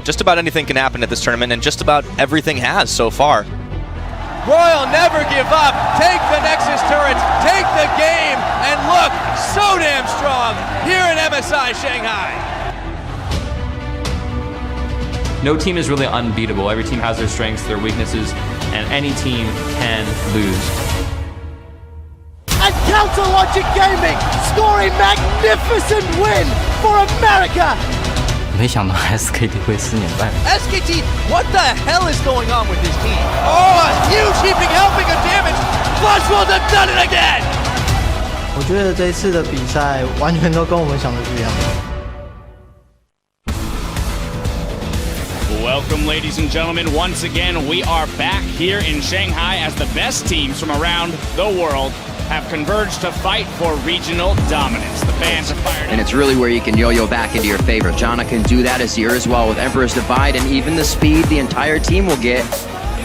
Just about anything can happen at this tournament, and just about everything has so far. Royal never give up. Take the Nexus turrets, take the game, and look so damn strong here in MSI Shanghai. No team is really unbeatable. Every team has their strengths, their weaknesses, and any team can lose. And Counter Logic Gaming scoring magnificent win for America. 没想到 SKT 会4连败。 SKT, what the hell is going on with this team? Oh, a huge heaping helping of damage. Flashwolves have done it again. 我觉得这一次的比赛完全都跟我们想的不一样。 Welcome, ladies and gentlemen. Once again, we are back here in Shanghai as the best teams from around the world have converged to fight for regional dominance. The fans are fired up. And it's really where you can yo-yo back into your favor. Janna can do that as here as well with Emperor's Divide, and even the speed the entire team will get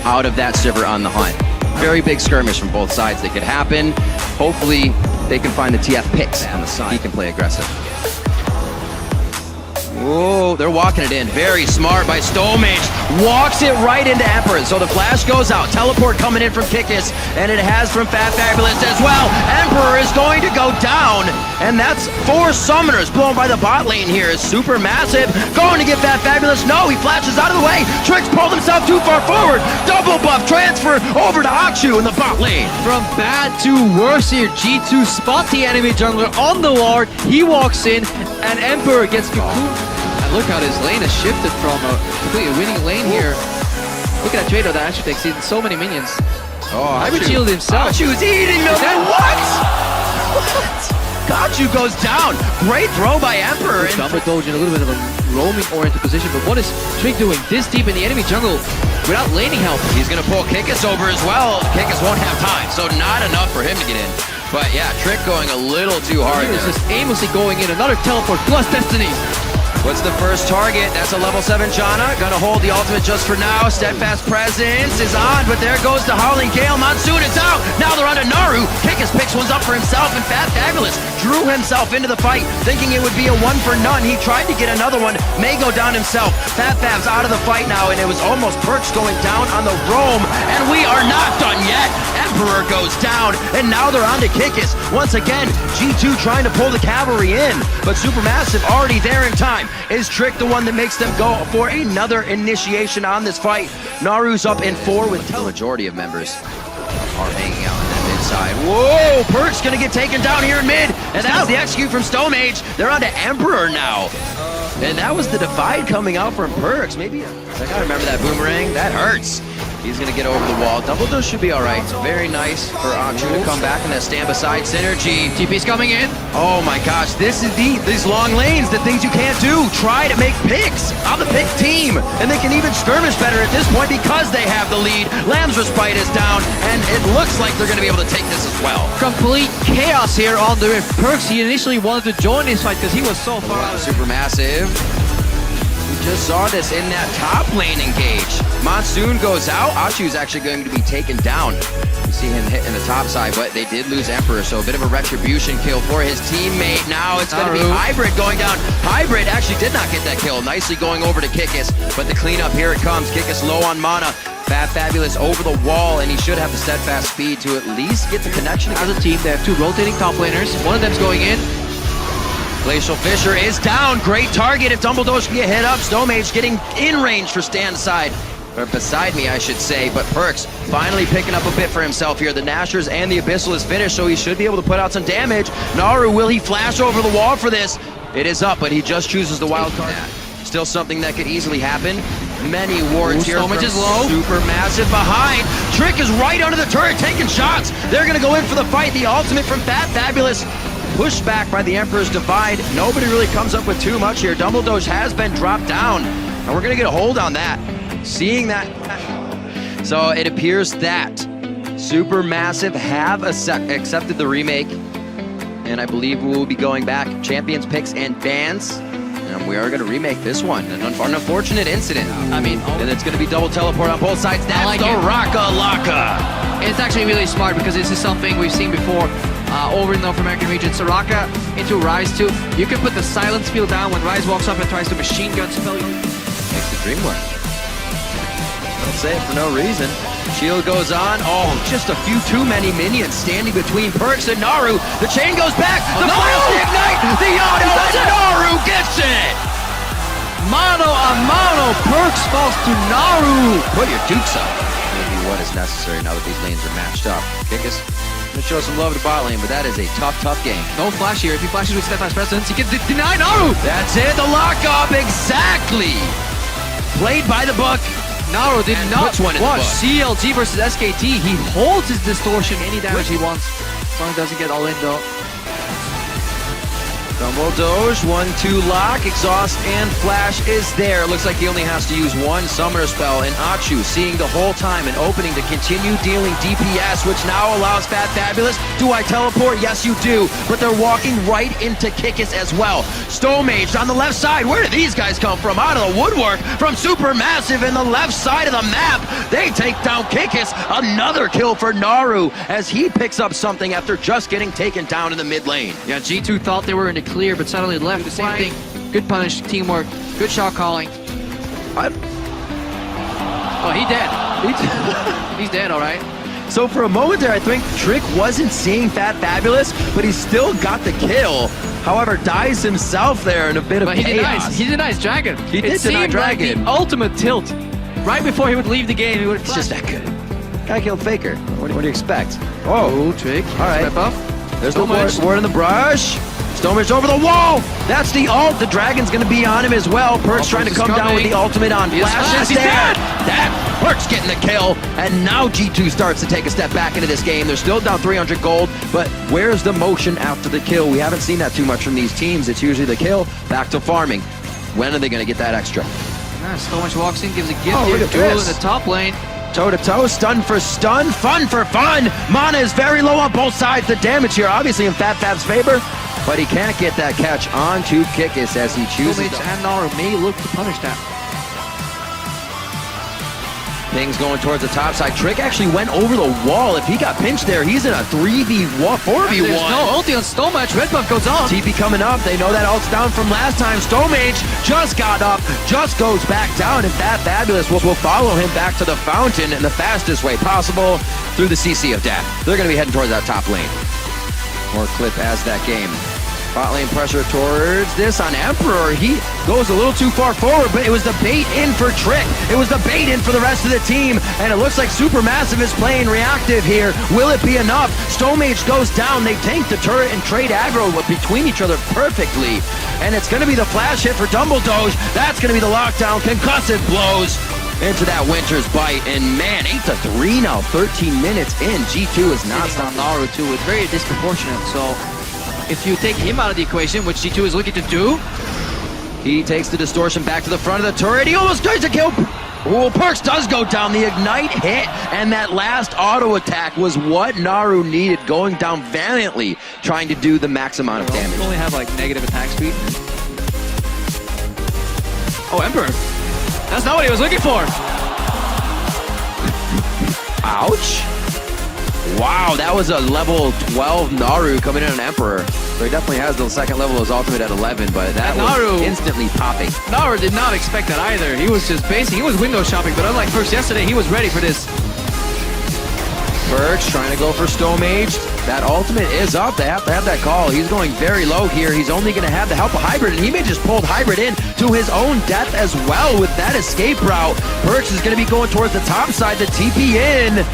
out of that Sivir on the hunt. Very big skirmish from both sides that could happen. Hopefully, they can find the TF picks on the side. He can play aggressive. Whoa, they're walking it in. Very smart by Stomage. Walks it right into Emperor. So the flash goes out. Teleport coming in from Kikis. And it has from Fat Fabulous as well. Emperor is going to go down. And that's 4 summoners blown by the bot lane here. Is super massive. Going to get Fat Fabulous. No, he flashes out of the way. Trix pulled himself too far forward. Double buff transfer over to Akshu in the bot lane. From bad to worse here. G2 spot the enemy jungler on the ward. He walks in and Emperor gets cocooned. And look how his lane has shifted from a completely winning lane here. Look at that trade that actually takes in so many minions. Oh, Akshu shielded himself. Akshu's eating them. What? Gachu goes down. Great throw by Emperor. Stumble Doge in a little bit of a roaming-oriented position, but what is Trick doing this deep in the enemy jungle without laning help? He's going to pull Kikis over as well. Kikis won't have time, so not enough for him to get in. But yeah, Trick going a little too hard Here's there. just aimlessly going in. Another teleport plus Destiny. What's the first target? That's a level 7 Janna. Gonna hold the ultimate just for now. Steadfast Presence is on, but there goes the Howling Gale. Monsoon is out. Now they're on to Naru. Kikis picks ones up for himself, and Fat Fabulous drew himself into the fight, thinking it would be a 1 for none. He tried to get another one. May go down himself. Fat Fab's out of the fight now, and it was almost Perks going down on the roam. And we are not done yet. Emperor goes down, and now they're on to Kikis. Once again, G2 trying to pull the cavalry in, but Supermassive already there in time. Is Trick the one that makes them go for another initiation on this fight? Naru's up in 4 with the majority of members are hanging out on that mid side. Whoa, Perk's gonna get taken down here in mid, and that's the execute from Stomage. They're on to Emperor now. And that was the divide coming out from Perks. Maybe, I gotta remember that boomerang, that hurts. He's gonna get over the wall. Double dose should be all right. Very nice for Akshu to come back and that stand beside synergy. TP's coming in. Oh my gosh, this is these long lanes, the things you can't do. Try to make picks on the pick team. And they can even skirmish better at this point because they have the lead. Lamb's Respite is down, and it looks like they're gonna be able to take this as well. Complete chaos here on the Rift. Perks, he initially wanted to join this fight because he was so far out. Supermassive. We just saw this in that top lane engage. Monsoon goes out. Akshu's actually going to be taken down. You see him hit in the top side, but they did lose Emperor, so a bit of a retribution kill for his teammate. Now it's going to be Hybrid going down. Hybrid actually did not get that kill. Nicely going over to Kikis, but the cleanup, here it comes. Kikis low on mana. Fat Fabulous over the wall, and he should have the steadfast speed to at least get the connection. As a team, they have 2 rotating top laners. One of them's going in. Glacial Fisher is down. Great target if Dumbledore can get hit up. Stomage getting in range for stand side. Or beside me, I should say. But Perks finally picking up a bit for himself here. The Nashers and the Abyssal is finished, so he should be able to put out some damage. Naru, will he flash over the wall for this? It is up, but he just chooses the wild card. Still something that could easily happen. Many wards here. Stomage is low. Supermassive behind. Trick is right under the turret, taking shots. They're going to go in for the fight. The ultimate from Fat Fabulous. Pushed back by the Emperor's Divide. Nobody really comes up with too much here. Dumbledore has been dropped down, and we're going to get a hold on that. Seeing that. So it appears that Supermassive have accepted the remake, and I believe we will be going back champions, picks, and bans. And we are going to remake this one. An unfortunate incident. I mean, and it's going to be double teleport on both sides. That's like the Raka-Laka. It's actually really smart because this is something we've seen before over in the North American region. Soraka into Ryze 2. You can put the silence field down when Ryze walks up and tries to machine gun spell you. Makes the dream work. Don't say it for no reason. Shield goes on. Oh, just a few too many minions standing between Perks and Naru. The chain goes back. The flash, the ignite, the auto, and Naru gets it. Mano a mano, Perks falls to Naru. Put your dukes up. Maybe what is necessary now that these lanes are matched up. Kickus gonna show some love to bot lane, but that is a tough game. No flash here. If he flashes with steadfast presence, he can deny Naru. That's it, the lockup, exactly. Played by the book. Naru did And not puts one in the watch book. CLG versus SKT. He holds his distortion any damage he wants. As long as he doesn't get all in though. Rumble Doge, 1-2 lock, exhaust and flash is there. Looks like he only has to use one summoner spell, and Achu seeing the whole time an opening to continue dealing DPS, which now allows Fat Fabulous. Do I teleport? Yes, you do. But they're walking right into Kickus as well. Stomage on the left side. Where did these guys come from? Out of the woodwork from Supermassive in the left side of the map. They take down Kickus. Another kill for Naru as he picks up something after just getting taken down in the mid lane. Yeah, G2 thought they were in the clear, but suddenly left. The same thing. Good punish, teamwork, good shot calling. Oh, he dead. He's dead, all right. So for a moment there, I think Trick wasn't seeing Fat Fabulous, but he still got the kill. However, dies himself there in a bit of chaos. He denies Dragon. He did deny Dragon. Like the ultimate tilt. Right before he would leave the game, he would. It's just that good. Guy killed Faker. What do you expect? Oh, Trick. All right. Step up. There's the ward in the brush. Stomage over the wall. That's the ult. The Dragon's going to be on him as well. Perks trying to come down with the ultimate on flash. He's dead. That Perks getting the kill. And now G2 starts to take a step back into this game. They're still down 300 gold, but where's the motion after the kill? We haven't seen that too much from these teams. It's usually the kill, back to farming. When are they going to get that extra? Stomage walks in, gives a gift Oh, here look to at Duel in this. the top lane. Toe-to-toe, stun for stun, fun for fun. Mana is very low on both sides. The damage here obviously in Fat Fab's favor, but he can't get that catch onto Kickus as he chooses. Stomage and Naru may look to punish that. Things going towards the top side. Trick actually went over the wall. If he got pinched there, he's in a 3v1, 4v1. There's no ulti on Stomage. Red buff goes on. TP coming up. They know that ult's down from last time. Stomage just got up, just goes back down, and Fat Fabulous will follow him back to the fountain in the fastest way possible through the CC of Death. They're going to be heading towards that top lane. More clip as that game. Bot lane pressure towards this on Emperor. He goes a little too far forward, but it was the bait in for Trick. It was the bait in for the rest of the team, and it looks like Supermassive is playing reactive here. Will it be enough? Stomage goes down. They tank the turret and trade aggro between each other perfectly, and it's going to be the flash hit for Dumbledore. That's going to be the lockdown. Concussive blows into that Winter's Bite, and man, 8-3 now, 13 minutes in. G2 is not stopping. Naru too. It's very disproportionate, so if you take him out of the equation, which G2 is looking to do, he takes the distortion back to the front of the turret. He almost tries to kill. Oh, Perks does go down. The ignite hit, and that last auto attack was what Naru needed, going down valiantly, trying to do the max amount of damage. You only have like negative attack speed. Oh, Emperor. That's not what he was looking for. Ouch. Wow, that was a level 12 Naru coming in on Emperor. So he definitely has the second level of his ultimate at 11, but that was instantly popping. Naru did not expect that either. He was just basing, he was window shopping, but unlike Perks yesterday, he was ready for this. Perks trying to go for Stomage. That ultimate is up. They have to have that call. He's going very low here. He's only going to have the help of Hybrid, and he may just pull Hybrid in to his own death as well with that escape route. Perks is going to be going towards the top side, the TP in.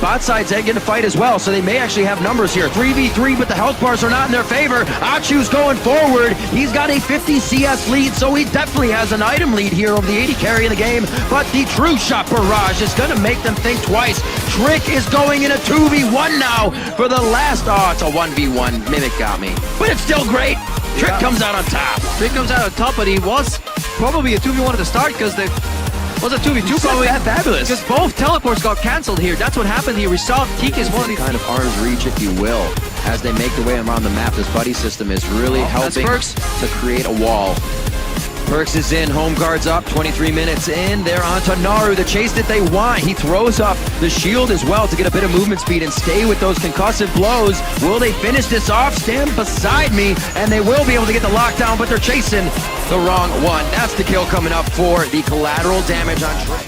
Bot side's getting to fight as well, so they may actually have numbers here. 3v3, but the health bars are not in their favor. Achu's going forward. He's got a 50 CS lead, so he definitely has an item lead here over the 80 carry in the game. But the true shot barrage is going to make them think twice. Trick is going in a 2v1 now for the last. Oh, it's a 1v1. Mimic got me. But it's still great. Trick comes out on top. Trick comes out on top, but he was probably a 2v1 at the start because the was a 2v2 probably. Fabulous. Because both teleports got cancelled here. That's what happened here. We saw Kikis one of these kind of arm's reach, if you will, as they make their way around the map. This buddy system is really helping to create a wall. Perks is in, home guard's up, 23 minutes in. They're on to Naru, the chase that they want. He throws up the shield as well to get a bit of movement speed and stay with those concussive blows. Will they finish this off? Stand beside me, and they will be able to get the lockdown, but they're chasing the wrong one. That's the kill coming up for the collateral damage on Trey.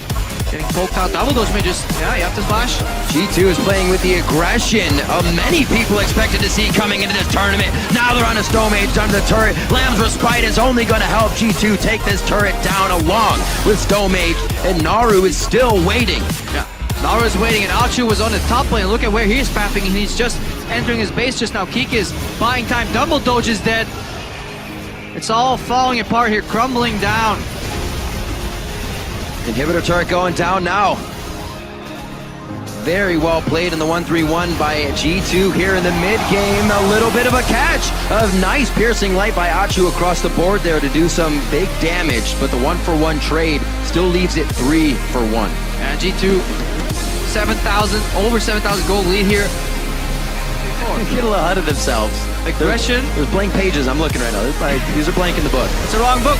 Getting poked out, double those midges. Yeah, you have to splash. G2 is playing with the aggression of many people expected to see coming into this tournament. Now they're on a Stone Mage under the turret. Lamb's Respite is only going to help G2 take this turret down along with Stone Mage, and Naru is still waiting. Yeah, Naru is waiting, and Achu was on the top lane. Look at where he's pathing, and he's just entering his base just now. Keek is buying time. Double Doge is dead. It's all falling apart here, crumbling down. Inhibitor turret going down now. Very well played in the 1-3-1 by G2 here in the mid-game. A little bit of a catch of nice piercing light by Achu across the board there to do some big damage, but the 1-for-1 trade still leaves it 3-for-1. And G2, 7,000, over 7,000 gold lead here. Get a little ahead of themselves. Aggression. There's blank pages I'm looking right now. These are blank in the book. It's the wrong book.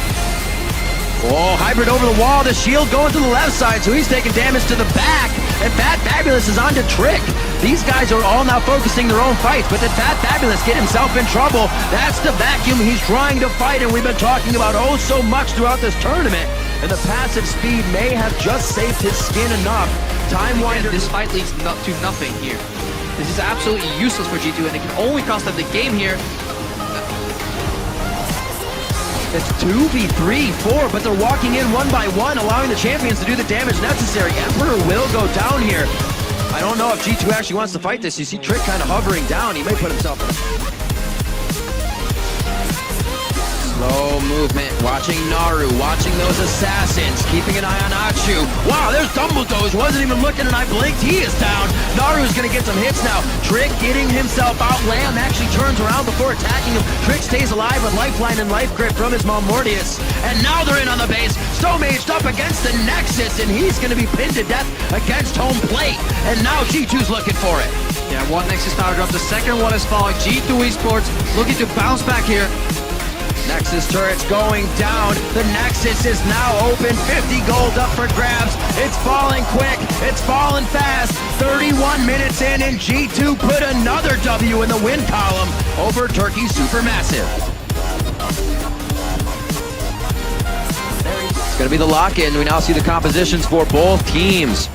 Oh, hybrid over the wall, the shield going to the left side, so he's taking damage to the back, and Fat Fabulous is on to Trick. These guys are all now focusing their own fights, but did Fat Fabulous get himself in trouble? That's the vacuum he's trying to fight, and we've been talking about oh so much throughout this tournament, and the passive speed may have just saved his skin enough. Time Winder. This fight leads to nothing here. This is absolutely useless for G2, and it can only cost them the game here. It's 2v3-4, but they're walking in one by one, allowing the champions to do the damage necessary. Emperor will go down here. I don't know if G2 actually wants to fight this. You see Trick kind of hovering down. He may put himself in. Slow movement, watching Naru, watching those assassins, keeping an eye on Achu. Wow, there's Dumbledore, wasn't even looking and I blinked, he is down. Naru's gonna get some hits now. Trick getting himself out, Lamb actually turns around before attacking him. Trick stays alive with lifeline and life grip from his mom Mortius. And now they're in on the base. Stone Maged up against the Nexus, and he's gonna be pinned to death against home plate. And now G2's looking for it. Yeah, one Nexus tower drop, the second one is falling. G2 Esports looking to bounce back here. Nexus turret's going down. The Nexus is now open. 50 gold up for grabs. It's falling quick. It's falling fast. 31 minutes in, and G2 put another W in the win column over Turkey Supermassive. It's going to be the lock-in. We now see the compositions for both teams.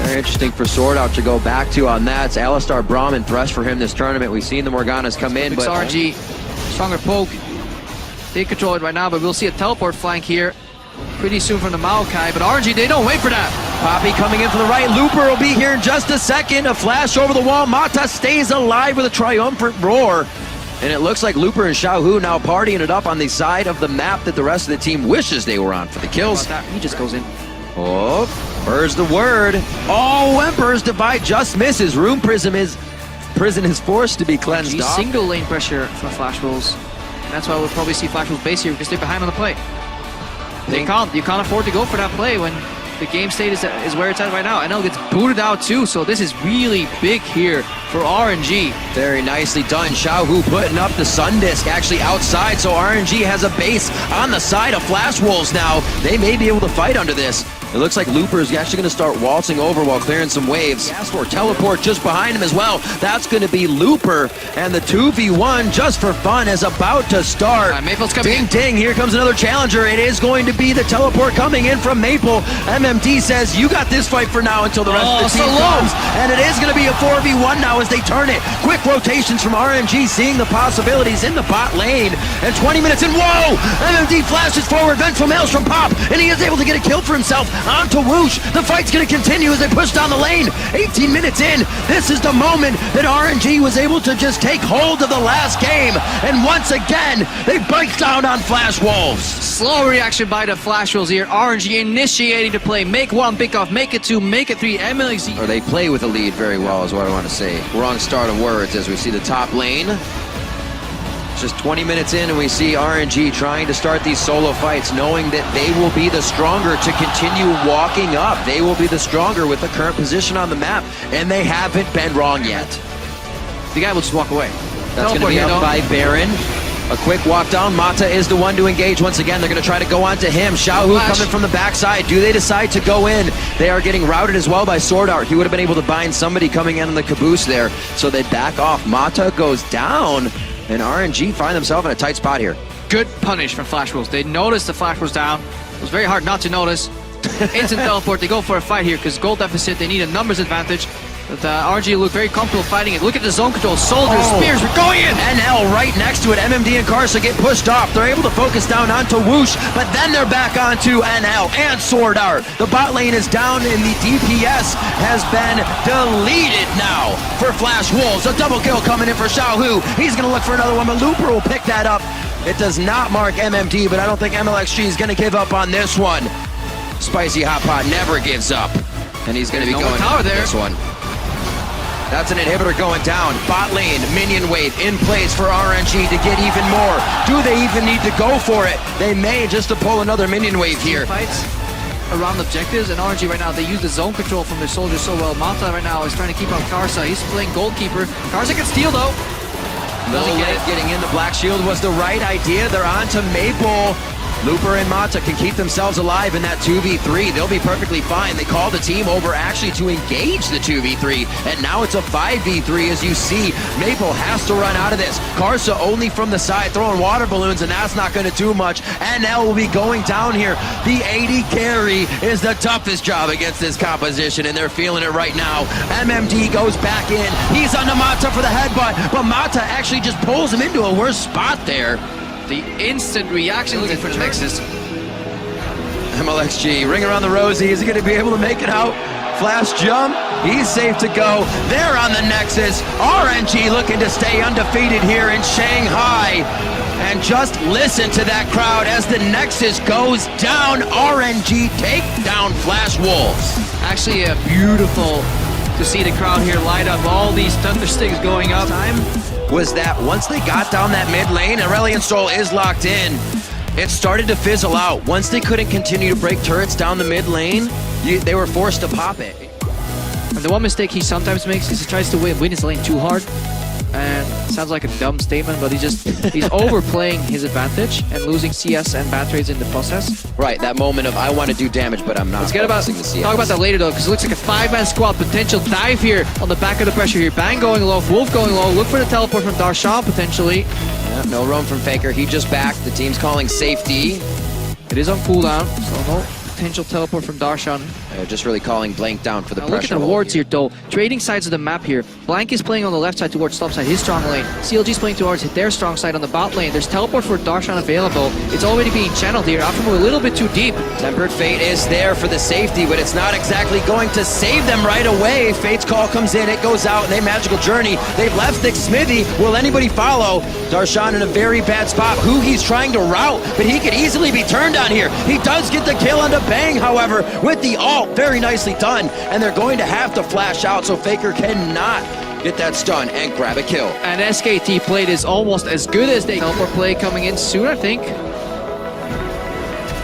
Very interesting for Sword Out to go back to on that. It's Alistar, Braum, and Thresh for him this tournament. We've seen the Morganas come in, but RNG, stronger poke. They control it right now, but we'll see a teleport flank here pretty soon from the Maokai. But RNG, they don't wait for that. Poppy coming in for the right. Looper will be here in just a second. A flash over the wall. Mata stays alive with a triumphant roar. And it looks like Looper and Xiaohu now partying it up on the side of the map that the rest of the team wishes they were on for the kills. He just goes in. Oh, Bird's the word. Oh, Emperor's Divide just misses. Room Prison is forced to be cleansed off. Single lane pressure for Flash Wolves. That's why we'll probably see Flash Wolves base here because they're behind on the play. You can't afford to go for that play when the game state is where it's at right now. NL gets booted out too, so this is really big here for RNG. Very nicely done. Xiaohu putting up the Sun Disc actually outside, so RNG has a base on the side of Flash Wolves now. They may be able to fight under this. It looks like Looper is actually going to start waltzing over while clearing some waves. Astor teleport just behind him as well. That's going to be Looper, and the 2v1 just for fun is about to start. Maple's coming in. Ding, here comes another challenger. It is going to be the teleport coming in from Maple. MMD says, you got this fight for now until the rest of the team comes. And it is going to be a 4v1 now as they turn it. Quick rotations from RNG, seeing the possibilities in the bot lane. And 20 minutes in, whoa! MMD flashes forward, vengeful Maelstrom pop, and he is able to get a kill for himself. On to Whoosh. The fight's going to continue as they push down the lane. 18 minutes in, this is the moment that RNG was able to just take hold of the last game. And once again, they bite down on Flash Wolves. Slow reaction by the Flash Wolves here. RNG initiating to play. Make one, pick off, make it two, make it three. MLZ. Or they play with the lead very well is what I want to say. Wrong start of words as we see the top lane. Just 20 minutes in and we see RNG trying to start these solo fights, knowing that they will be the stronger to continue walking up. They will be the stronger with the current position on the map, and they haven't been wrong yet. The guy will just walk away. That's going to be up by Baron. A quick walk down. Mata is the one to engage once again. They're going to try to go on to him. Xiaohu coming from the backside. Do they decide to go in? They are getting routed as well by Sword Art. He would have been able to bind somebody coming in on the caboose there. So they back off. Mata goes down, and RNG find themselves in a tight spot here. Good punish from Flash Wolves. They noticed the Flash was down. It was very hard not to notice. Instant teleport. They go for a fight here because gold deficit. They need a numbers advantage. But RNG look very comfortable fighting it. Look at the zone control. Soldiers, spears, we're going in! NL right next to it. MMD and Karsa get pushed off. They're able to focus down onto Whoosh, but then they're back onto NL and Sword Art. The bot lane is down and the DPS has been deleted now for Flash Wolves. A double kill coming in for Xiaohu. He's going to look for another one, but Looper will pick that up. It does not mark MMD, but I don't think MLXG is going to give up on this one. Spicy Hot Pot never gives up, and he's going to be going tower there. This one. That's an inhibitor going down. Bot lane, minion wave in place for RNG to get even more. Do they even need to go for it? They may, just to pull another minion wave here. Fights around objectives, and RNG right now, they use the zone control from their soldiers so well. Mata right now is trying to keep up Karsa. He's playing goalkeeper. Karsa can steal though. No late getting in. The Black Shield was the right idea. They're on to Maple. Looper and Mata can keep themselves alive in that 2v3. They'll be perfectly fine. They called the team over actually to engage the 2v3, and now it's a 5v3 as you see. Maple has to run out of this. Karsa only from the side throwing water balloons, and that's not going to do much. NL will be going down here. The 80 carry is the toughest job against this composition, and they're feeling it right now. MMD goes back in. He's on the Mata for the headbutt, but Mata actually just pulls him into a worse spot there. The instant reaction looking for the Nexus. MLXG, ring around the rosy. Is he going to be able to make it out? Flash jump. He's safe to go. They're on the Nexus. RNG looking to stay undefeated here in Shanghai. And just listen to that crowd as the Nexus goes down. RNG take down Flash Wolves. Actually, beautiful to see the crowd here light up. All these thunder sticks going up. Was that once they got down that mid lane, Aurelion Stroll is locked in, it started to fizzle out. Once they couldn't continue to break turrets down the mid lane, they were forced to pop it. And the one mistake he sometimes makes is he tries to win his lane too hard. And it sounds like a dumb statement, but he's overplaying his advantage and losing CS and bat trades in the process. Right, that moment of I want to do damage, but I'm not. Let's talk about that later though, because it looks like a 5-man squad. Potential dive here on the back of the pressure here. Bang going low, Wolf going low. Look for the teleport from Darshan potentially. Yeah, no roam from Faker. He just backed. The team's calling safety. It is on cooldown, so no potential teleport from Darshan. Just really calling Blank down for the pressure. Look at the wards here though. Trading sides of the map here. Blank is playing on the left side towards top side, his strong lane. CLG's playing towards their strong side on the bot lane. There's teleport for Darshan available. It's already being channeled here. Aftermove a little bit too deep. Tempered Fate is there for the safety, but it's not exactly going to save them right away. Fate's call comes in, it goes out, and they magical journey. They've left Thick Smithy. Will anybody follow? Darshan in a very bad spot. Who he's trying to route, but he could easily be turned on here. He does get the kill onto Bang, however, with the ult. Very nicely done, and they're going to have to flash out, so Faker cannot get that stun and grab a kill. And SKT played is almost as good as they. Teleport play coming in soon, I think.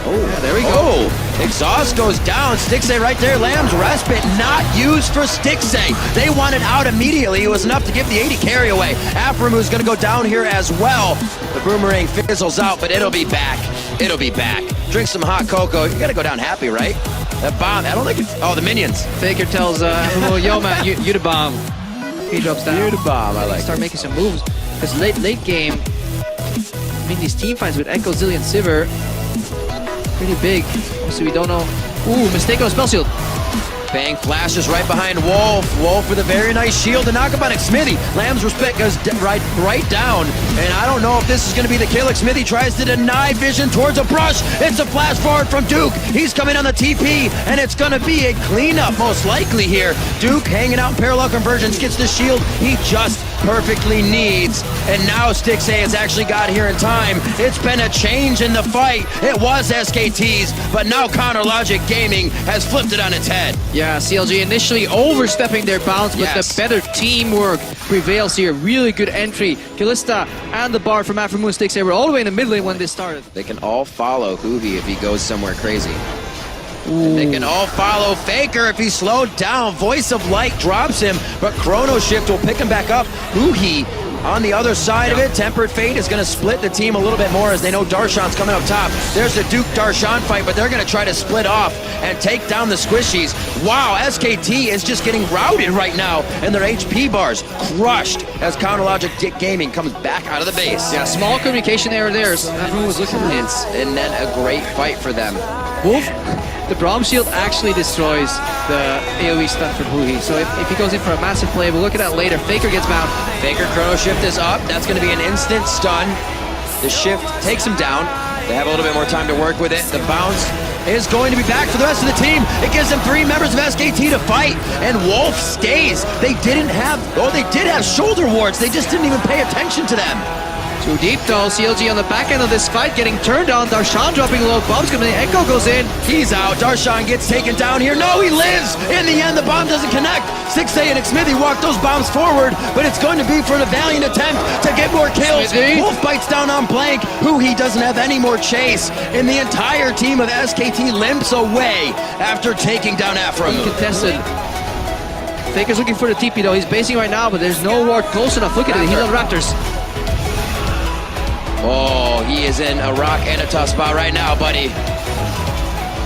Oh, yeah, there we go. Oh, exhaust goes down. Stixay right there. Lamb's respite not used for Stixay. They wanted out immediately. It was enough to give the 80 carry away. Aframu's going to go down here as well. The boomerang fizzles out, but it'll be back. It'll be back. Drink some hot cocoa. You got to go down happy, right? That bomb, I don't think it's... Oh, the minions. Faker tells Afamu, yo man, you the bomb. He drops down. You're the bomb, I like Start making some moves. Because late game, I mean, these team fights with Echo, Zillion, Sivir, pretty big. So we don't know. Ooh, mistake on spell shield. Bang flashes right behind Wolf. Wolf with a very nice shield to knock him on Smithy. Lamb's respect goes right down. And I don't know if this is going to be the kill. Smithy tries to deny vision towards a brush. It's a flash forward from Duke. He's coming on the TP, and it's going to be a cleanup most likely here. Duke hanging out in parallel convergence, gets the shield he just perfectly needs. And now Stixay has actually got here in time. It's been a change in the fight. It was SKT's, but now Counter Logic Gaming has flipped it on its head. Yeah, CLG initially overstepping their bounds, but the better teamwork prevails here. Really good entry. Kalista and the bar from Aframoon Stixay were all the way in the mid lane when they started. They can all follow Hoovy if he goes somewhere crazy. And they can all follow Faker if he's slowed down. Voice of Light drops him, but Chrono Shift will pick him back up. Huhi On the other side of it, Tempered Fate is going to split the team a little bit more as they know Darshan's coming up top. There's the Duke-Darshan fight, but they're going to try to split off and take down the Squishies. Wow, SKT is just getting routed right now, and their HP bars crushed as Counterlogic Gaming comes back out of the base. Yeah, small communication error there. So everyone was looking at it. And then a great fight for them. Wolf, the Braum Shield actually destroys the AoE stun from Huhi. So if he goes in for a massive play, we'll look at that later. Faker gets bound. Faker Chrono Shift is up. That's going to be an instant stun. The shift takes him down. They have a little bit more time to work with it. The bounce is going to be back for the rest of the team. It gives them 3 members of SKT to fight, and Wolf stays. They did have shoulder wards. They just didn't even pay attention to them. Too deep though. CLG on the back end of this fight getting turned on. Darshan dropping low. Bomb's coming in. Echo goes in. He's out. Darshan gets taken down here. No, he lives. In the end, the bomb doesn't connect. 6A and Xmithy walk those bombs forward, but it's going to be for the valiant attempt to get more kills. Xmithy. Wolf bites down on Blank, who he doesn't have any more chase. And the entire team of SKT limps away after taking down Afram. Contested. Faker's looking for the TP though. He's basing right now, but there's no ward close enough. Look at it. He's on Raptors. Oh, he is in a rock and a tough spot right now, buddy.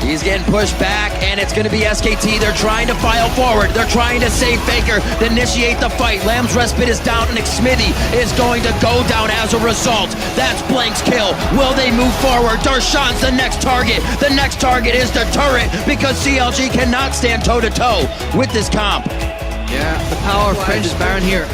He's getting pushed back, and it's going to be SKT. They're trying to file forward. They're trying to save Faker, to initiate the fight. Lamb's Respite is down, and Xmithy is going to go down as a result. That's Blank's kill. Will they move forward? Darshan's the next target. The next target is the turret, because CLG cannot stand toe-to-toe with this comp. Yeah, the power of French Baron here.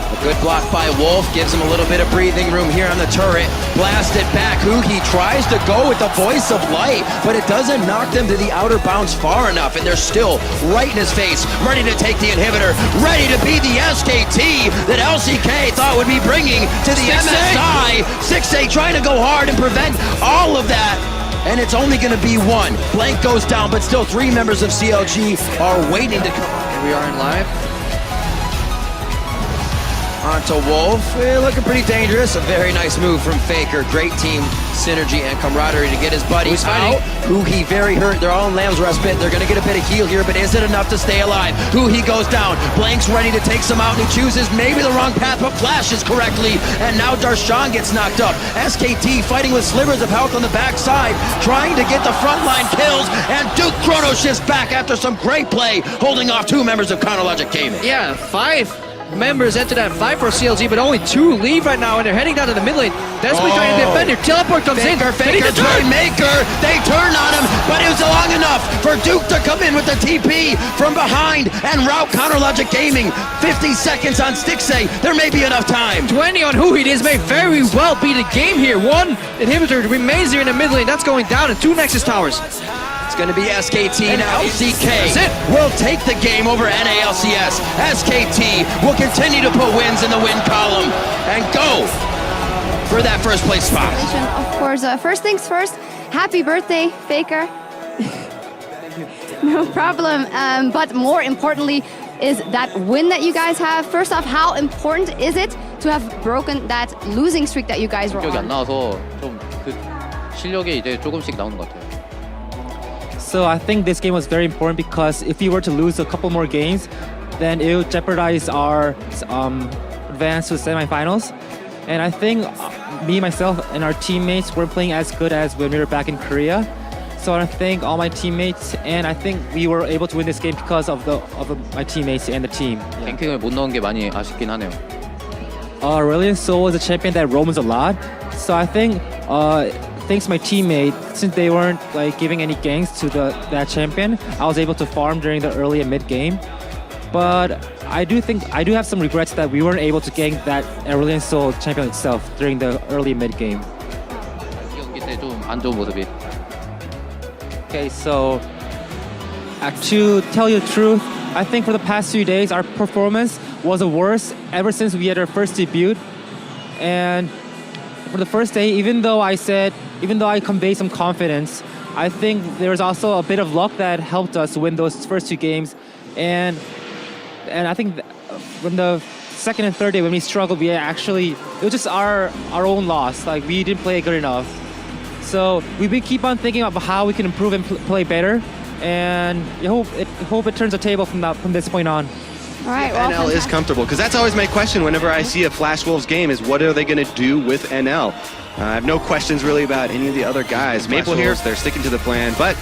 A good block by Wolf gives him a little bit of breathing room here on the turret. Blasted back. Huhi tries to go with the voice of light, but it doesn't knock them to the outer bounds far enough, and they're still right in his face, ready to take the inhibitor, ready to be the SKT that LCK thought would be bringing to the MSI. 6A trying to go hard and prevent all of that. And it's only going to be one. Blank goes down, but still 3 members of CLG are waiting to come. Here we are in live. Onto Wolf, looking pretty dangerous. A very nice move from Faker. Great team synergy and camaraderie to get his buddies out. Huhi very hurt. They're all in Lamb's Respite. They're going to get a bit of heal here, but is it enough to stay alive? Huhi goes down. Blank's ready to take some out, and he chooses maybe the wrong path, but flashes correctly. And now Darshan gets knocked up. SKT fighting with slivers of health on the backside, trying to get the frontline kills, and Duke Chrono shifts back after some great play, holding off 2 members of Counterlogic Gaming. Yeah, 5 members enter that fight for CLG, but only 2 leave right now, and they're heading down to the mid lane. Desperately trying to defend. Their teleport comes in. Faker, turn maker. They turn on him, but it was long enough for Duke to come in with the TP from behind and route Counterlogic Gaming. 50 seconds on Stixay. There may be enough time. 20 on Huhi. This may very well be the game here. 1 inhibitor remains here in the mid lane. That's going down, and 2 Nexus towers. It's going to be SKT now. LCK will take the game over NALCS. SKT will continue to put wins in the win column and go for that first place spot. Of course, first things first, happy birthday, Faker. No problem. But more importantly is that win that you guys have. First off, how important is it to have broken that losing streak that you guys were 기억이 안 on? 나와서 좀 그 실력이 이제 조금씩 나오는 것 같아요. So I think this game was very important because if we were to lose a couple more games, then it would jeopardize our advance to the semifinals. And I think me, myself, and our teammates weren't playing as good as when we were back in Korea. So I thank all my teammates, and I think we were able to win this game because of my teammates and the team. 랭킹을 못 넣은 게 많이 아쉽긴 하네요. Aurelion Sol was a champion that roams a lot. So I think thanks to my teammate, since they weren't like giving any ganks to that champion, I was able to farm during the early and mid game. But I do have some regrets that we weren't able to gank that Aurelion Sol champion itself during the early and mid game. 경기 때 좀 안 좋은 모습이. Okay, so to tell you the truth, I think for the past few days our performance was the worst ever since we had our first debut. And for the first day, even though I conveyed some confidence, I think there was also a bit of luck that helped us win those first 2 games. And I think when the second and third day when we struggled, it was just our own loss. Like we didn't play good enough. So we keep on thinking about how we can improve and play better. And I hope it turns the table from this point on. All right, well, NL is comfortable, because that's always my question whenever I see a Flash Wolves game is what are they going to do with NL? I have no questions really about any of the other guys. Maple here, they're sticking to the plan, but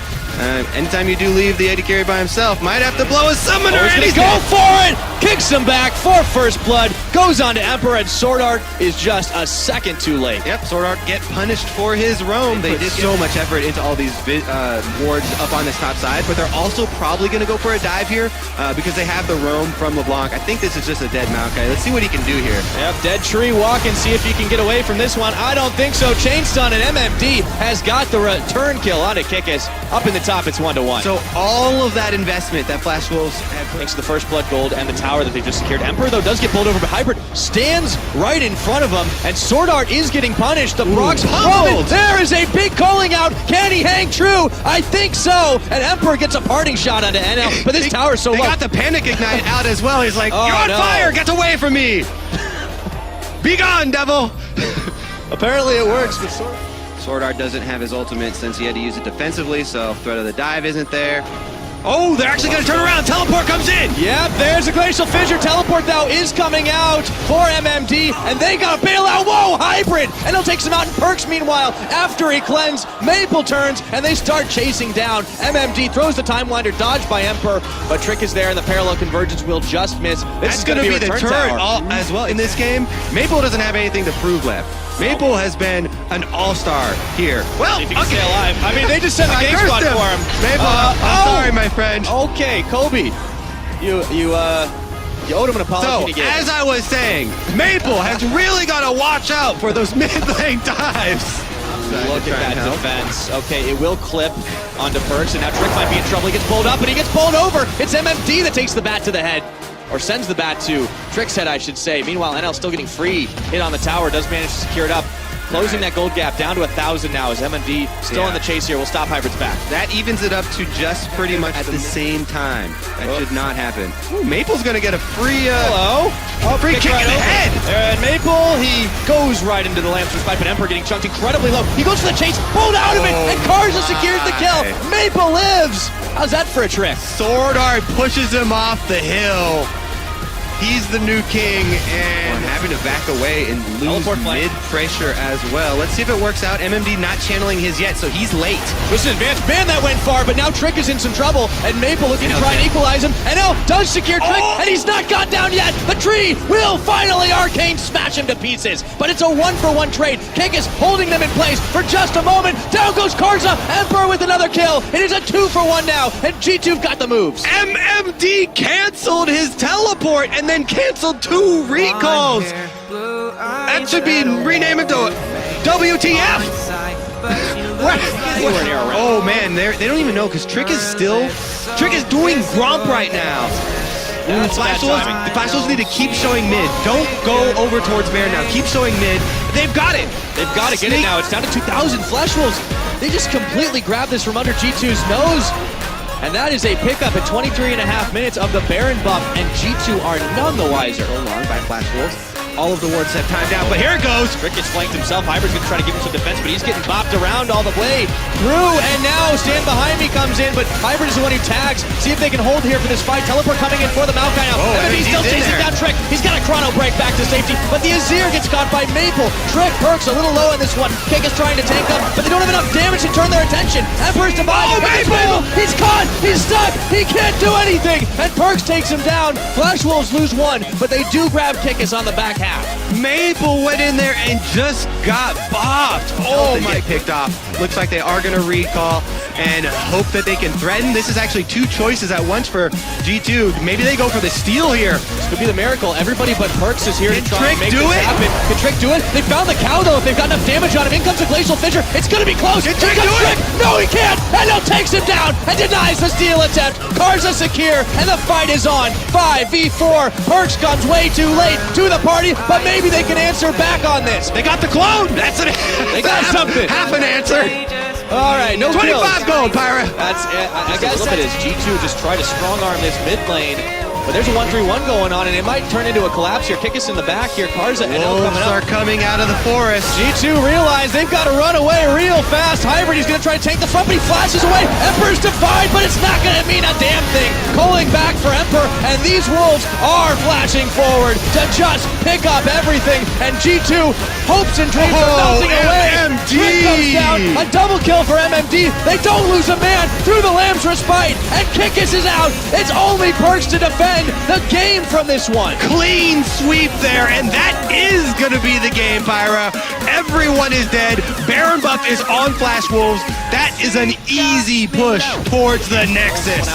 anytime you do leave the AD carry by himself, might have to blow a summoner. Oh, he's gonna go for it! Kicks him back for first blood, goes on to Emperor, and Sword Art is just a second too late. Yep, Sword Art get punished for his roam. They did so much effort into all these wards up on this top side, but they're also probably going to go for a dive here because they have the roam from LeBlanc. I think this is just a dead Maokai. Let's see what he can do here. Yep, dead tree walk and see if he can get away from this one. I don't think so. Chain stun, and MMD has got the return kill onto Kikis. Up in the top, it's 1-1. So all of that investment that Flash Wolves have thanks to the first blood gold and the tower that they've just secured. Emperor, though, does get bowled over, but Hybrid stands right in front of him, and Sword Art is getting punished. The Brock's pummeled. There is a big calling out. Can he hang true? I think so. And Emperor gets a parting shot onto NL, but this tower's so low. They got the panic ignite out as well. He's like, you're on fire. Get away from me. Be gone, devil. Apparently it works, but Sword Art doesn't have his ultimate since he had to use it defensively, so threat of the dive isn't there. Oh, they're actually going to turn around. Teleport comes in. Yep, there's a Glacial Fissure. Teleport, though, is coming out for MMD, and they got to bail out. Whoa, Hybrid! And he'll take some out in Perks, meanwhile, after he cleanse. Maple turns, and they start chasing down. MMD throws the Time Winder, dodged by Emperor, but Trick is there, and the Parallel Convergence will just miss. This is going to be the turret as well in this game. Maple doesn't have anything to prove left. Maple has been an all-star here. Well, if he can stay alive. I mean, they just sent the game squad for him. Maple, I'm sorry, my friend. Okay, Kobe, you owed him an apology. So, as I was saying, Maple has really got to watch out for those mid-lane dives. Look at that defense. Okay, it will clip onto Perks, and now Trick might be in trouble. He gets bowled up, and he gets bowled over. It's MMD that takes the bat to the head. Or sends the bat to Trick's head, I should say. Meanwhile, NL still getting free hit on the tower, does manage to secure it up. Closing that gold gap down to 1,000 now as MMD still in the chase here. We'll stop Hybrid's back. That evens it up to just pretty much at the same time. That should not happen. Ooh, Maple's going to get a free free kick in the head. And Maple, he goes right into the Lamps with Pipe, and Emperor getting chunked incredibly low. He goes for the chase, pulled out of it, and Karza secures the kill. Maple lives. How's that for a trick? Sword Art pushes him off the hill. He's the new king, and having to back away and lose mid-pressure as well. Let's see if it works out. MMD not channeling his yet, so he's late. This is advanced. Man, that went far, but now Trick is in some trouble, and Maple looking to try and equalize him. And now does secure Trick, and he's not got down yet. The tree will finally Arcane smash him to pieces, but it's a 1-for-1 trade. Kick is holding them in place for just a moment. Down goes Karza. Emperor with another kill. It is a 2-for-1 now, and G2 got the moves. MMD canceled his teleport, and then canceled 2 recalls. That should be renamed to WTF. Oh man, they don't even know because Trick is doing Gromp right now. The Flash Wolves need to keep showing mid. Don't go over towards Mare now. Keep showing mid. They've got it. They've got to get it now. It's down to 2,000. Flash Wolves, they just completely grabbed this from under G2's nose. And that is a pickup at 23.5 minutes of the Baron buff, and G2 are none the wiser. Along by Flash Wolves. All of the wards have timed out, but here it goes. Rick gets flanked himself. Hybrid's going to try to give him some defense, but he's getting bopped around all the way through, and now Stand Behind Me comes in, but Hybrid is the one who tags. See if they can hold here for this fight. Teleport coming in for the Maokai now. He's still chasing down Trick. He's got a chrono break back to safety, but the Azir gets caught by Maple. Trick Perks a little low in this one. Kick is trying to tank up, but they don't have enough damage to turn their attention. Emperor's divided. Maple! He's caught! He's stuck! He can't do anything! And Perks takes him down. Flash Wolves lose 1, but they do grab Kikis on the back half. Maple went in there and just got bopped. Oh my! Get picked off. Looks like they are going to recall and hope that they can threaten. This is actually 2 choices at once for G2. Maybe they go for the steal here. This could be the miracle. Everybody but Perks is here to try and make this happen. Can Trick do it? They found the cow though. If they've got enough damage on him, in comes a Glacial Fissure. It's going to be close. Can Trick do it? No, he can't. And now takes him down and denies the steal attempt. Karza secure, and the fight is on. 5v4. Perks comes way too late to the party, but maybe they can answer back on this. They got the clone. That's it. They got something. Half an answer. All right, no 25 kills. gold, Pyra. That's it. I guess that is G2 just try to strong arm this mid lane. But there's a 1-3-1 going on, and it might turn into a collapse here. Kick us in the back here. Karza and El coming up. Are coming out of the forest. G2 realize they've got to run away real fast. Hybrid, he's going to try to take the front, but he flashes away. Emperor's defied, but it's not going to mean a damn thing. Calling back for Emperor, and these Wolves are flashing forward to just pick up everything. And G2 hopes and dreams are melting away. MMD! Red comes down. A double kill for MMD. They don't lose a man through the Lamb's Respite, and Kikis is out. It's only Perks to defend the game from this one. Clean sweep there, and that is going to be the game, Pyra. Everyone is dead. Baron Buff is on Flash Wolves. That is an easy push towards the Nexus.